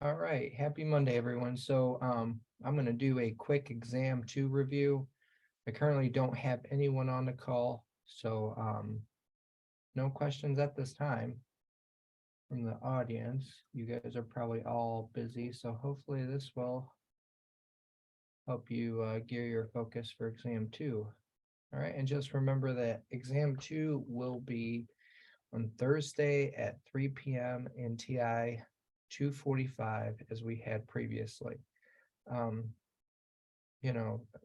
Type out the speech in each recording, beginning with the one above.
All right, happy Monday, everyone. So I'm going to do a quick exam 2 review. I currently don't have anyone on the call, so no questions at this time from the audience. You guys are probably all busy, so hopefully this will help you gear your focus for exam 2. All right, and just remember that exam 2 will be on Thursday at 3 p.m. in TI 245 as we had previously. Um,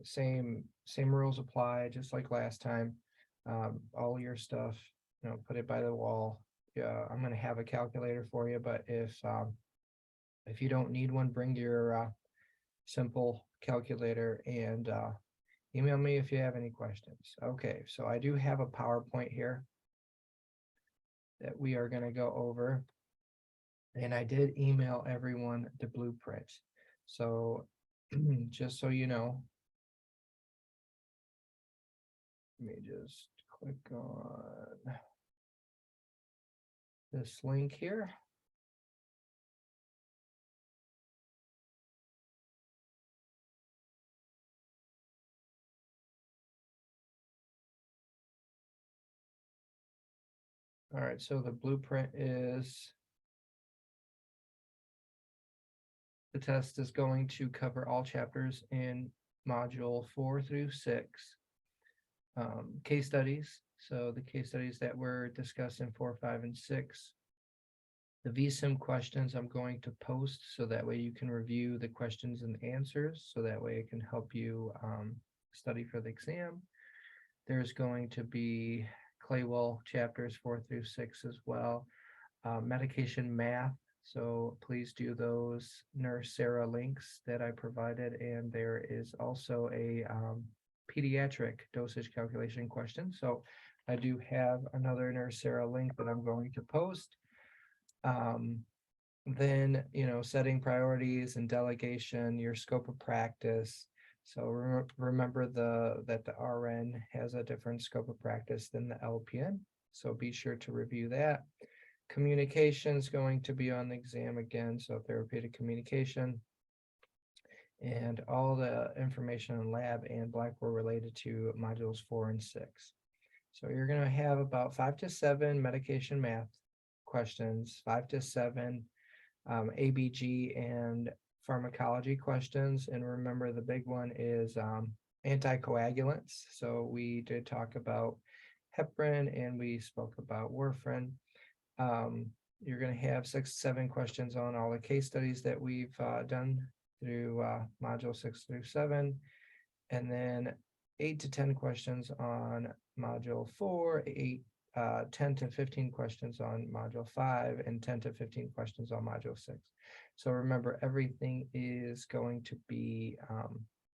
same rules apply, just like last time. All your stuff, put it by the wall. Yeah, I'm gonna have a calculator for you, but if you don't need one, bring your simple calculator and email me if you have any questions. Okay, so I do have a PowerPoint here that we are gonna go over. And I did email everyone the blueprint. So just so you know, let me just click on this link here. All right, so the blueprint is the test is going to cover all chapters in module 4 through 6. Case studies. So the case studies that were discussed in 4, 5, and 6. The VSIM questions I'm going to post so that way you can review the questions and answers. So that way it can help you study for the exam. There's going to be Claywell chapters 4 through 6 as well. Medication math. So please do those Nurse Sarah links that I provided. And there is also a pediatric dosage calculation question. So I do have another Nurse Sarah link that I'm going to post. Then, setting priorities and delegation, your scope of practice. So remember that the RN has a different scope of practice than the LPN. So be sure to review that. Communication is going to be on the exam again. So therapeutic communication and all the information in lab and Blackboard related to modules 4 and 6. So you're going to have about 5 to 7 medication math questions, 5 to 7 ABG and pharmacology questions. And remember, the big one is anticoagulants. So we did talk about heparin and we spoke about warfarin. You're going to have 6 to 7 questions on all the case studies that we've done through module 6 through 7. And then 8 to 10 questions on module 4, 10 to 15 questions on module 5, and 10 to 15 questions on module 6. So remember, everything is going to be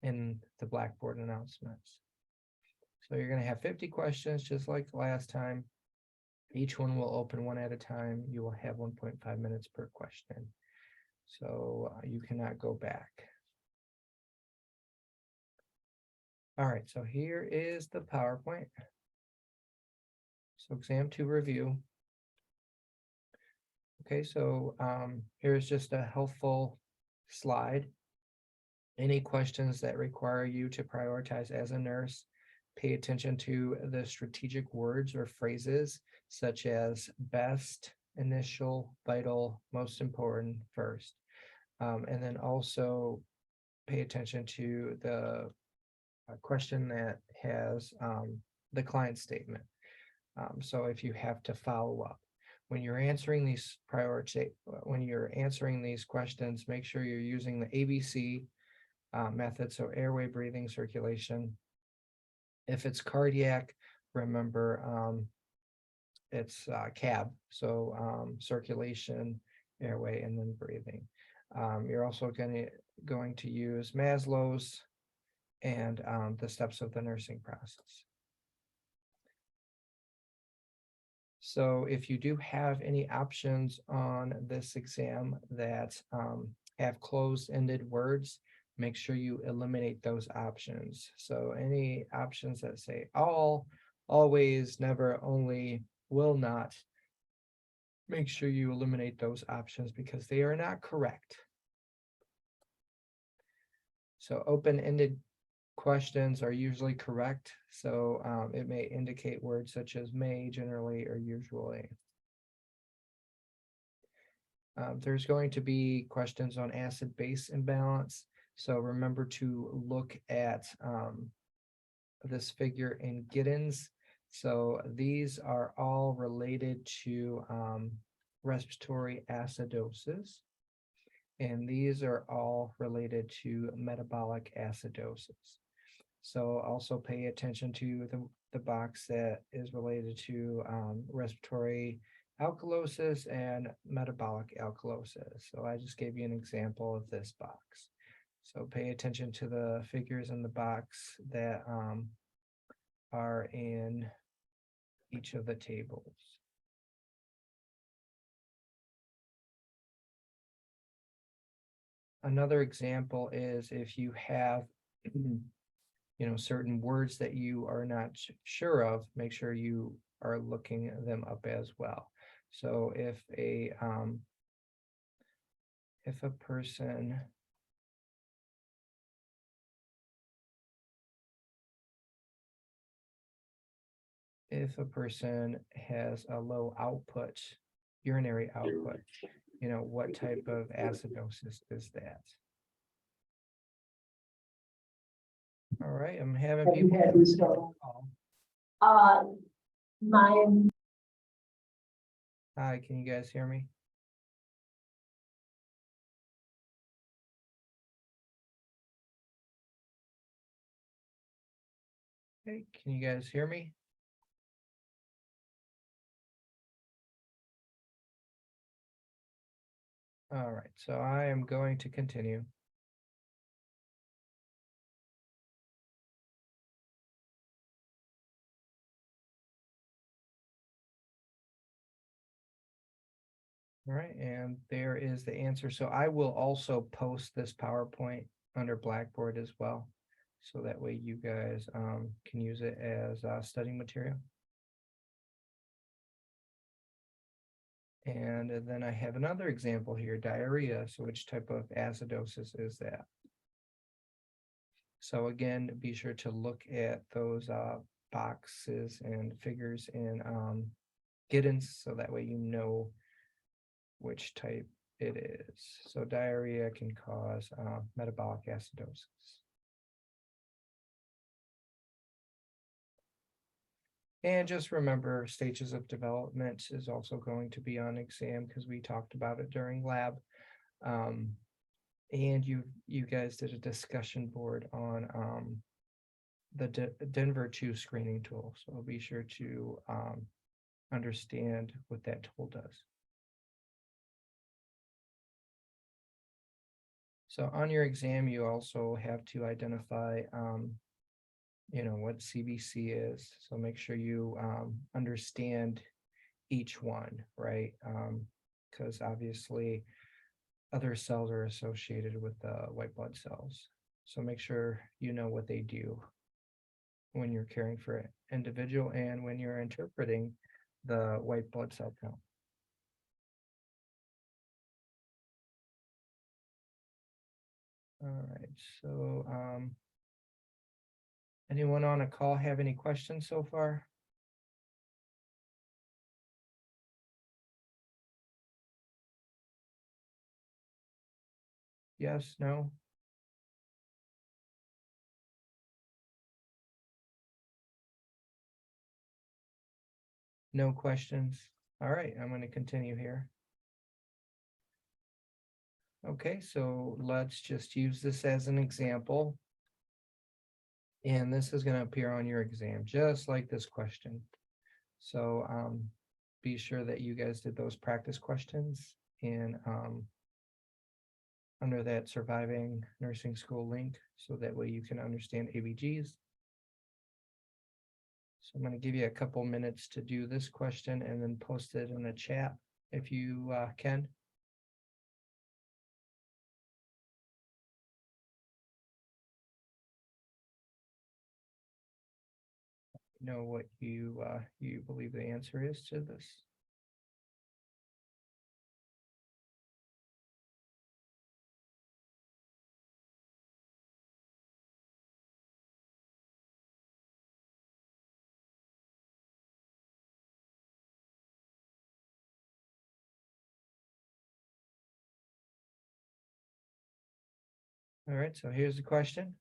in the Blackboard announcements. So you're going to have 50 questions, just like last time. Each one will open one at a time. You will have 1.5 minutes per question. So you cannot go back. All right, so here is the PowerPoint. So exam 2 review. Okay, so here's just a helpful slide. Any questions that require you to prioritize as a nurse, pay attention to the strategic words or phrases such as best, initial, vital, most important, first. And then also pay attention to the question that has the client statement. So if you have to follow up, when you're answering these questions, make sure you're using the ABC method. So airway, breathing, circulation. If it's cardiac, remember it's CAB. So circulation, airway, and then breathing. You're also going to use Maslow's and the steps of the nursing process. So if you do have any options on this exam that have closed-ended words, make sure you eliminate those options. So any options that say all, always, never, only, will not, make sure you eliminate those options because they are not correct. So open-ended questions are usually correct. So it may indicate words such as may, generally, or usually. There's going to be questions on acid-base imbalance. So remember to look at this figure in Giddens. So these are all related to respiratory acidosis. And these are all related to metabolic acidosis. So also pay attention to the box that is related to respiratory alkalosis and metabolic alkalosis. So I just gave you an example of this box. So pay attention to the figures in the box that are in each of the tables. Another example is if you have certain words that you are not sure of, make sure you are looking them up as well. So if a person has a low output, urinary output, what type of acidosis is that? All right, I'm having Have you people. had this trouble? My Hi, can you guys hear me? Hey, can you guys hear me? All right, so I am going to continue. All right, and there is the answer. So I will also post this PowerPoint under Blackboard as well. So that way you guys can use it as study material. And then I have another example here, diarrhea. So which type of acidosis is that? So again, be sure to look at those boxes and figures in Giddens, so that way you know which type it is. So diarrhea can cause metabolic acidosis. And just remember, stages of development is also going to be on exam because we talked about it during lab. And you guys did a discussion board on the Denver 2 screening tool. So be sure to understand what that tool does. So on your exam, you also have to identify, what CBC is. So make sure you understand each one, right? Because obviously other cells are associated with the white blood cells. So make sure you know what they do when you're caring for an individual and when you're interpreting the white blood cell count. All right, so anyone on a call have any questions so far? Yes, no? No questions? All right, I'm going to continue here. Okay, so let's just use this as an example. And this is going to appear on your exam, just like this question. So be sure that you guys did those practice questions in under that surviving nursing school link, so that way you can understand ABGs. So I'm going to give you a couple minutes to do this question and then post it in the chat if you can. Know what you believe the answer is to this. All right, so here's the question.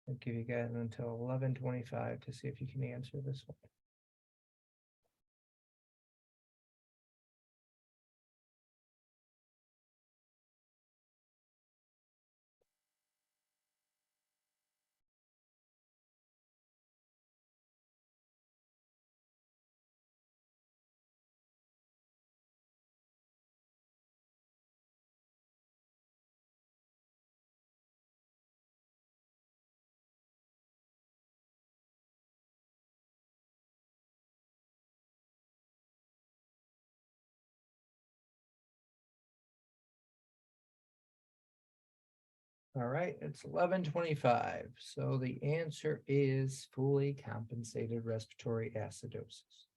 I'll give you guys until 11:25 to see if you can answer this one. All right, it's 11:25. So the answer is fully compensated respiratory acidosis.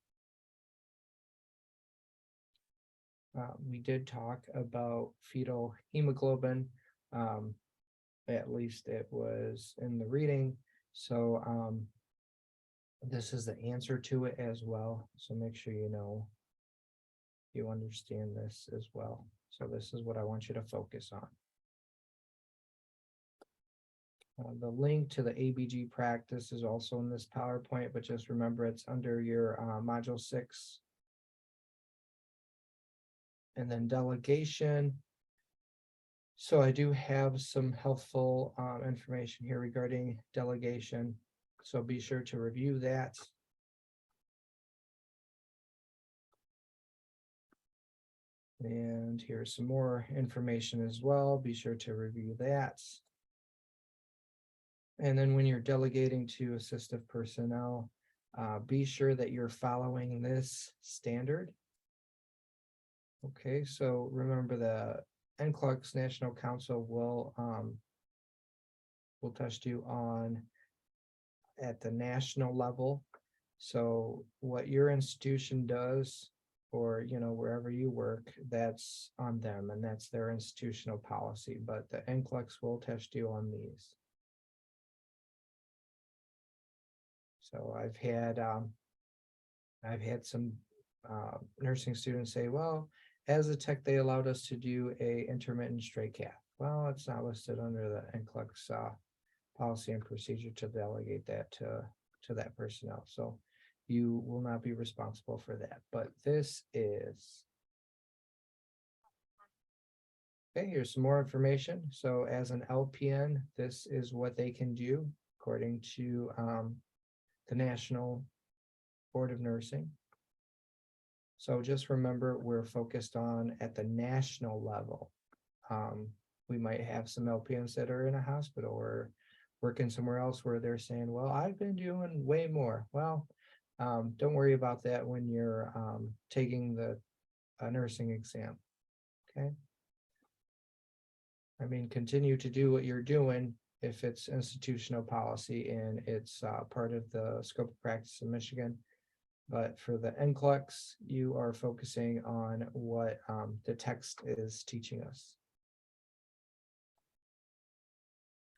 We did talk about fetal hemoglobin. At least it was in the reading. So this is the answer to it as well. So make sure you understand this as well. So this is what I want you to focus on. The link to the ABG practice is also in this PowerPoint, but just remember it's under your module 6. And then delegation. So I do have some helpful information here regarding delegation. So be sure to review that. And here's some more information as well. Be sure to review that. And then when you're delegating to assistive personnel, be sure that you're following this standard. Okay, so remember the NCLEX National Council will test you on at the national level. So what your institution does, or wherever you work, that's on them, and that's their institutional policy. But the NCLEX will test you on these. So I've had some nursing students say, well, as a tech, they allowed us to do a intermittent straight cath. Well, it's not listed under the NCLEX policy and procedure to delegate that to that personnel. So you will not be responsible for that. But this is, okay, here's some more information. So as an LPN, this is what they can do according to the National Board of Nursing. So just remember, we're focused on at the national level. We might have some LPNs that are in a hospital or working somewhere else where they're saying, well, I've been doing way more. Well, don't worry about that when you're taking the nursing exam. Okay. I mean, continue to do what you're doing if it's institutional policy and it's part of the scope of practice in Michigan. But for the NCLEX, you are focusing on what the text is teaching us.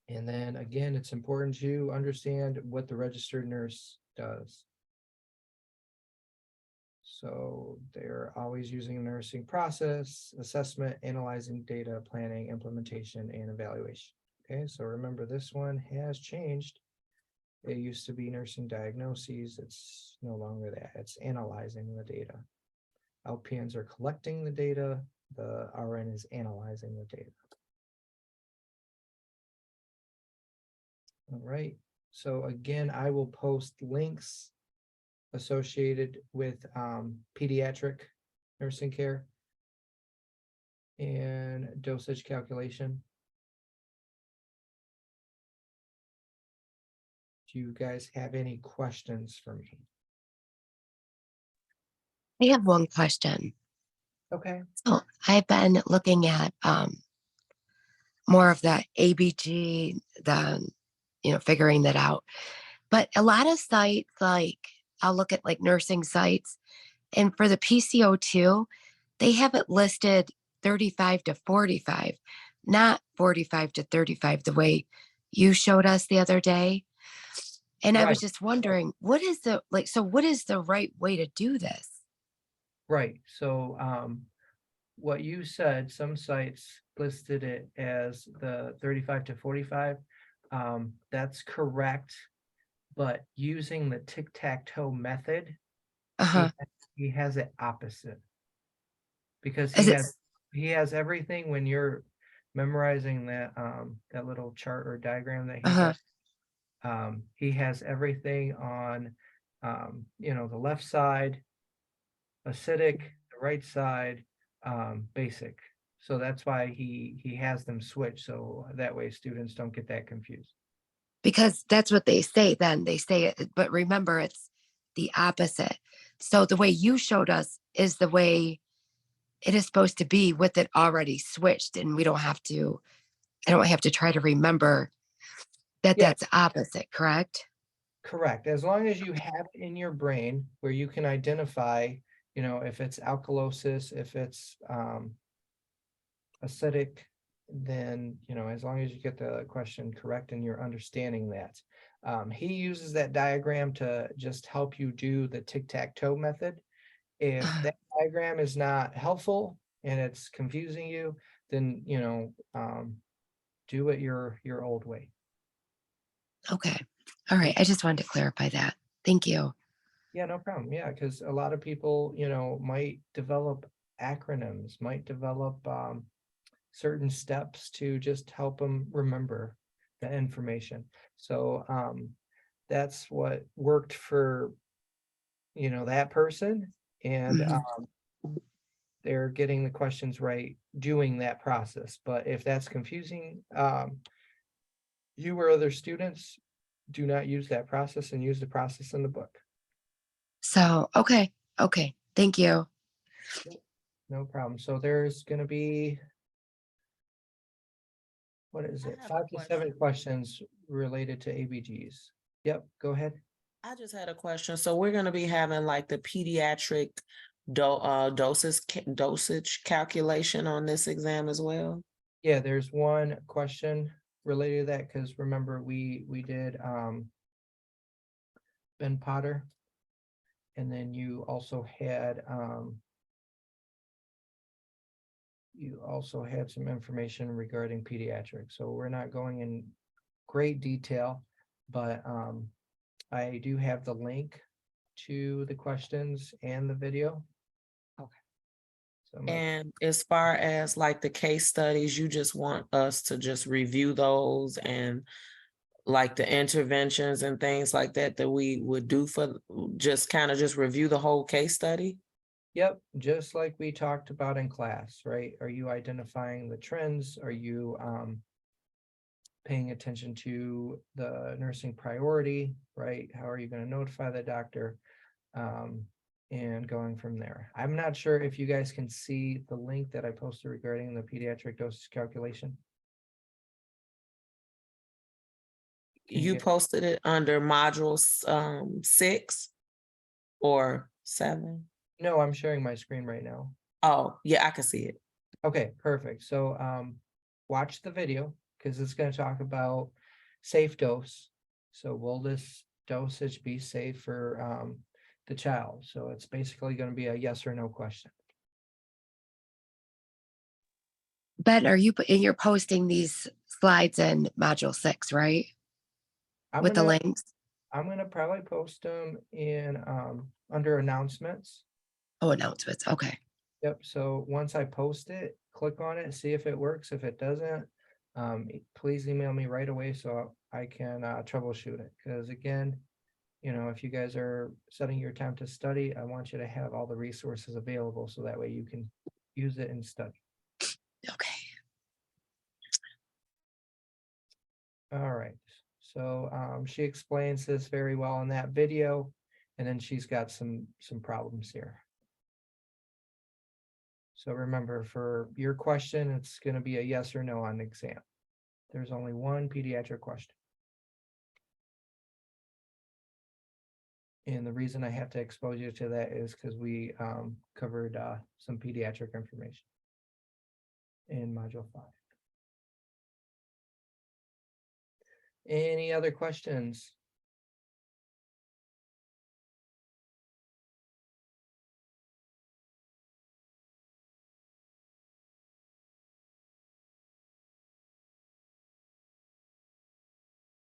And then again, it's important to understand what the registered nurse does. So they're always using a nursing process, assessment, analyzing data, planning, implementation, and evaluation. Okay, so remember this one has changed. It used to be nursing diagnoses. It's no longer that. It's analyzing the data. LPNs are collecting the data. The RN is analyzing the data. All right. So again, I will post links associated with pediatric nursing care and dosage calculation. Do you guys have any questions for me? I have one question. Okay. So I've been looking at more of the ABG, figuring that out. But a lot of sites, like I'll look at like nursing sites, and for the PCO2, they have it listed 35 to 45, not 45 to 35, the way you showed us the other day. And I Right, was just wondering, what is the like, so what is the right way to do this? right. So, what you said, some sites listed it as the 35 to 45. That's correct, but using the tic-tac-toe method, Uh-huh. he has it opposite because Is it he has everything when you're memorizing that little chart or diagram that he uh-huh. does. He has everything on the left side, acidic, the right side, basic. So that's why he has them switch, so that way students don't get that confused. Because that's what they say then. They say it, but remember it's the opposite. So the way you showed us is the way it is supposed to be with it already switched. And we don't have to, I don't have to try to remember that Yeah, that's opposite, correct? correct. As long as you have it in your brain where you can identify, if it's alkalosis, if it's acidic, then, as long as you get the question correct and you're understanding that. He uses that diagram to just help you do the tic-tac-toe method. If Uh, that diagram is not helpful and it's confusing you, then, do it your old way. okay. All right. I just wanted to clarify that. Thank you. Yeah, no problem. Yeah, because a lot of people, might develop acronyms, might develop certain steps to just help them remember the information. So that's what worked for, that person. And Mhm. they're getting the questions right doing that process. But if that's confusing, you or other students, do not use that process and use the process in the book. So, okay. Okay. Thank you. Yep, no problem. So there's going to be, what is I it, have a 5 to 7 question. questions related to ABGs. Yep, go ahead. I just had a question. So we're gonna be having like the pediatric dosage calculation on this exam as well? Yeah, there's one question related to that because remember we did Ben Potter, and then you also had some information regarding pediatrics. So we're not going in great detail, but I do have the link to the questions and the video. Okay. So I might, And as far as like the case studies, you just want us to just review those and like the interventions and things like that that we would do for just kind of just review the whole case study? yep, just like we talked about in class, right? Are you identifying the trends? Are you paying attention to the nursing priority, right? How are you going to notify the doctor? Um, and going from there. I'm not sure if you guys can see the link that I posted regarding the pediatric dosage calculation. Can you You get, posted it under module 6 or 7? no, I'm sharing my screen right now. Oh, yeah, I can see it. Okay, perfect. So watch the video because it's going to talk about safe dose. So will this dosage be safe for the child? So it's basically going to be a yes or no question. Ben, are you, and you're posting these slides in module 6, right? I'm With the gonna links? I'm gonna probably post them in under announcements. Oh, announcements. Okay. Yep, so once I post it, click on it, see if it works. If it doesn't, please email me right away so I can troubleshoot it. Because again, if you guys are setting your time to study, I want you to have all the resources available so that way you can use it and study. Okay. All right, so she explains this very well in that video, and then she's got some problems here. So remember, for your question, it's going to be a yes or no on the exam. There's only one pediatric question. And the reason I have to expose you to that is because we covered some pediatric information in module 5. Any other questions?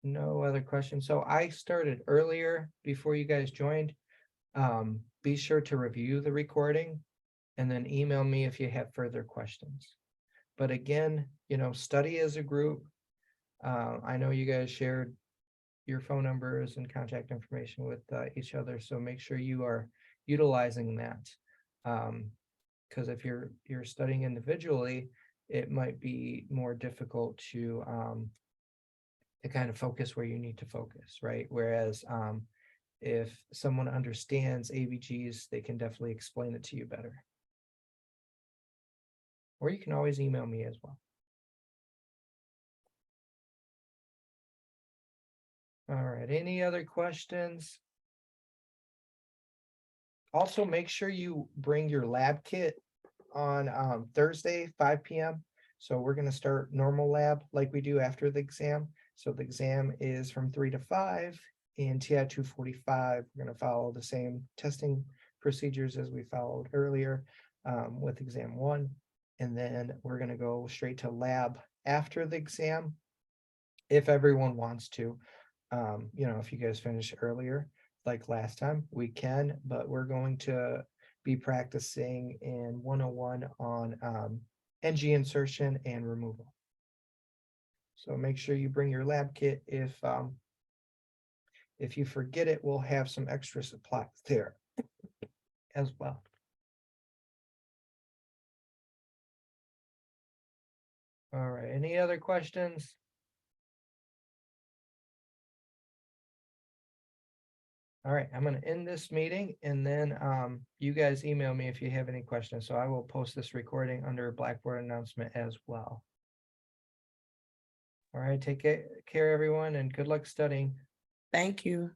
No other questions. So I started earlier before you guys joined. Be sure to review the recording and then email me if you have further questions. But again, study as a group. I know you guys shared your phone numbers and contact information with each other, so make sure you are utilizing that. Because if you're studying individually, it might be more difficult to kind of focus where you need to focus, right? Whereas if someone understands ABGs, they can definitely explain it to you better. Or you can always email me as well. All right, any other questions? Also, make sure you bring your lab kit on Thursday, 5 p.m. So we're going to start normal lab like we do after the exam. So the exam is from 3 to 5 in TI 245. We're going to follow the same testing procedures as we followed earlier with exam 1. And then we're going to go straight to lab after the exam if everyone wants to. If you guys finish earlier, like last time, we can, but we're going to be practicing in 101 on NG insertion and removal. So make sure you bring your lab kit. If you forget it, we'll have some extra supplies there as well. All right, any other questions? All right, I'm going to end this meeting, and then you guys email me if you have any questions. So I will post this recording under Blackboard announcement as well. All right, take care, everyone, and good luck studying. Thank you.